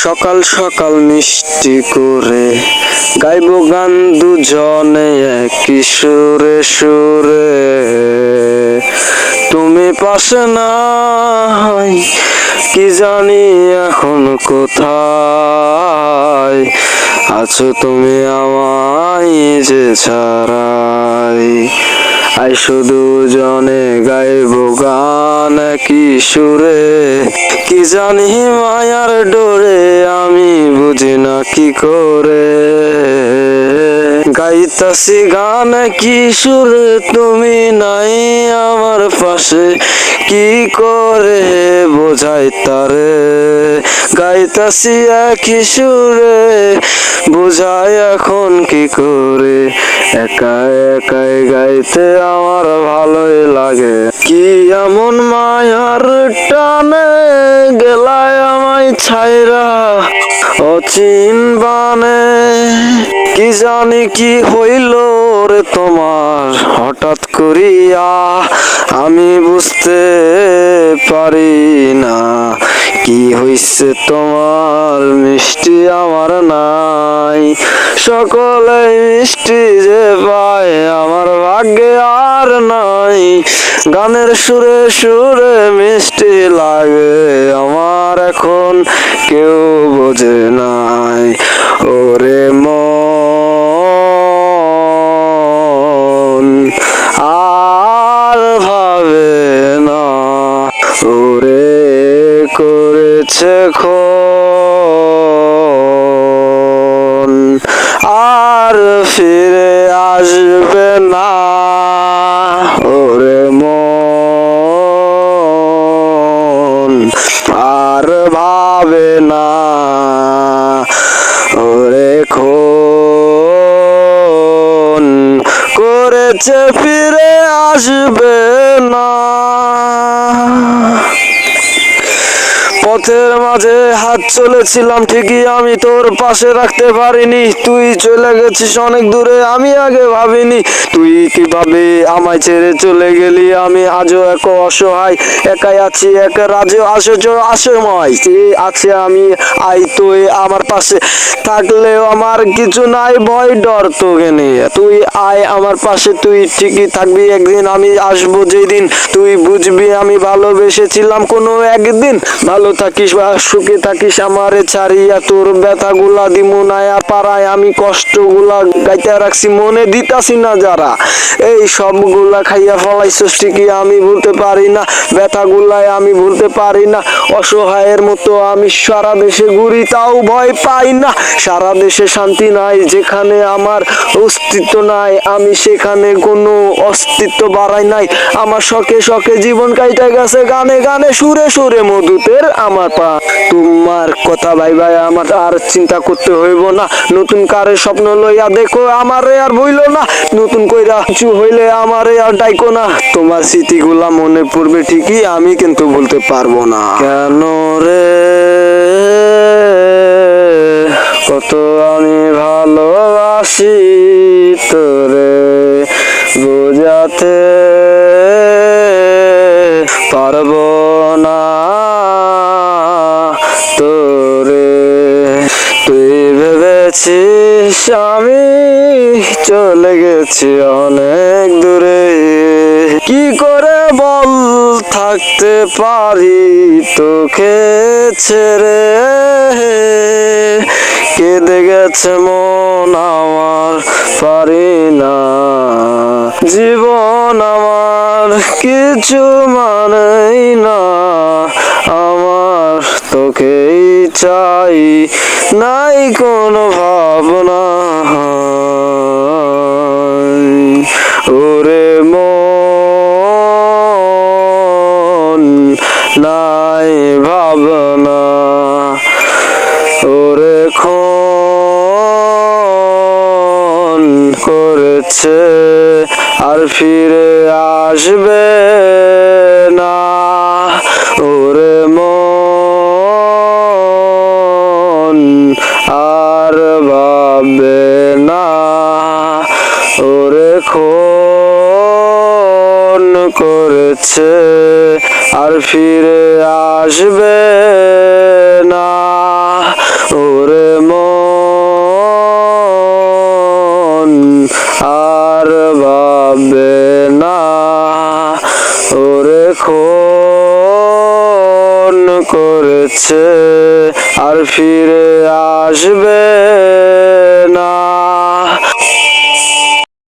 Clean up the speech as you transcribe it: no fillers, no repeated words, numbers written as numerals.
সকাল সকাল মিষ্টি করে গাইবো গান দুজনে একই সুরে সুরে। তুমি পাশে নাই, কি জানি এখন কোথায় আছো তুমি আমায় যে ছাড়াই। আইসো দুজনে গাইবো গান কি সুরে, কি জানি মায়ার ডোরে আমি বুঝি না কি করে। গাইতাছি গান কি সুরে তুমি নাই আমার পাশে, কি করে বোঝাই তারে। গাইতাছি একই সুরে বোঝাই এখন কি করে। একা একাই গাইতে আমার ভালোই লাগে। কি এমন মায়ার টানে গেলায় আমায় ছাইরা অচিন বানে। কি জানি কি হইল রে তোমার হঠাৎ করিয়া, আমি বুঝতে পারি না কি হইছে তোমার। মিষ্টি আমার নাই, সকলে মিষ্টি যে পায় আমার ভাগ্যে আর নাই। গানের সুরে সুরে মিষ্টি লাগে আমার এখন কেউ বোঝে নাই। ওরে মন আর ভাবে না, ওরে করেছে খুন আর ফিরে আসবে না। ওরে মন আর ভাবে না, ওরে খুন করেছে ফিরে আসবে না। পথের মাঝে হাত চলেছিলাম ঠিকই, আমি তোর পাশে রাখতে পারিনি। তুই চলে গেছিস অনেক দূরে, আমি আগে ভাবিনি তুই কিভাবে আমায় ছেড়ে চলে গেলি। আমি আজও এক অসহায়, একাই আছি এক রাজ্য আসময় আছে আমি। আই তুই আমার পাশে থাকলেও আমার কিছু নাই, ভয় ডর তোকে নিয়ে। তুই আয় আমার পাশে, তুই ঠিকই থাকবি একদিন। আমি আসবো যেদিন তুই বুঝবি আমি ভালোবেসেছিলাম কোনো একদিন। ভালো থাকিস বা সুখে থাকিস আমারে ছাড়িয়া, তোর ব্যথা গুলা দিমু নায়া পাড়ায়। আমি কষ্ট গুলা গাইতে রাখছি মনে দিতাছি না যারা, এই সব গুলা খাইয়া ফলাইছস ঠিকই আমি ভুলতে পারি না। ব্যথা গুলাই আমি ভুলতে পারি না। অসহায়ের মতো আমি সারা দেশে ঘুরি তাও ভয় পাই না। সারা দেশে শান্তি নাই, যেখানে আমার অস্তিত্ব নাই আমি সেখানে কোনো অস্তিত্ব বাড়াই নাই। আমার শখে শখে জীবন কাইটা গেছে গানে গানে সুরে সুরে মধুতের আমার পা। তোমার কথা ভাই ভাই আমার আর চিন্তা করতে হইব না। নতুন কারে স্বপ্ন লইয়া দেখো আমারে আর ভুইলো না। নতুন কইরা কিছু হইলে আমারে আর ডাইকো না। তোমার স্মৃতিগুলা মনে পড়বে ঠিকই, আমি কিন্তু ভুলতে পারবো না। কেন রে কত আমি ভালোবাসি তোরে, বোঝাতে পারবো না তোরে। তুই ভেবেছিস আমি চলে গেছি অনেক দূরে, কি করে বল থাকতে পারি তোকে ছেড়ে। কেঁদে গেছে মন আমার পারি না, জীবন আমার কিছু মানেই না। আমার তোকেই চাই, নাই কোনো ভাবনা। ওরে মন নাই ভাবনা, ওরে খুন করেছে আর ফিরে আসবে না। ওরে মন আর ভাববে না, ওরে খুন করেছে আর ফিরে আসবে না। আর ভাববে না, ওরে খুন করেছে আর ফিরে আসবে না।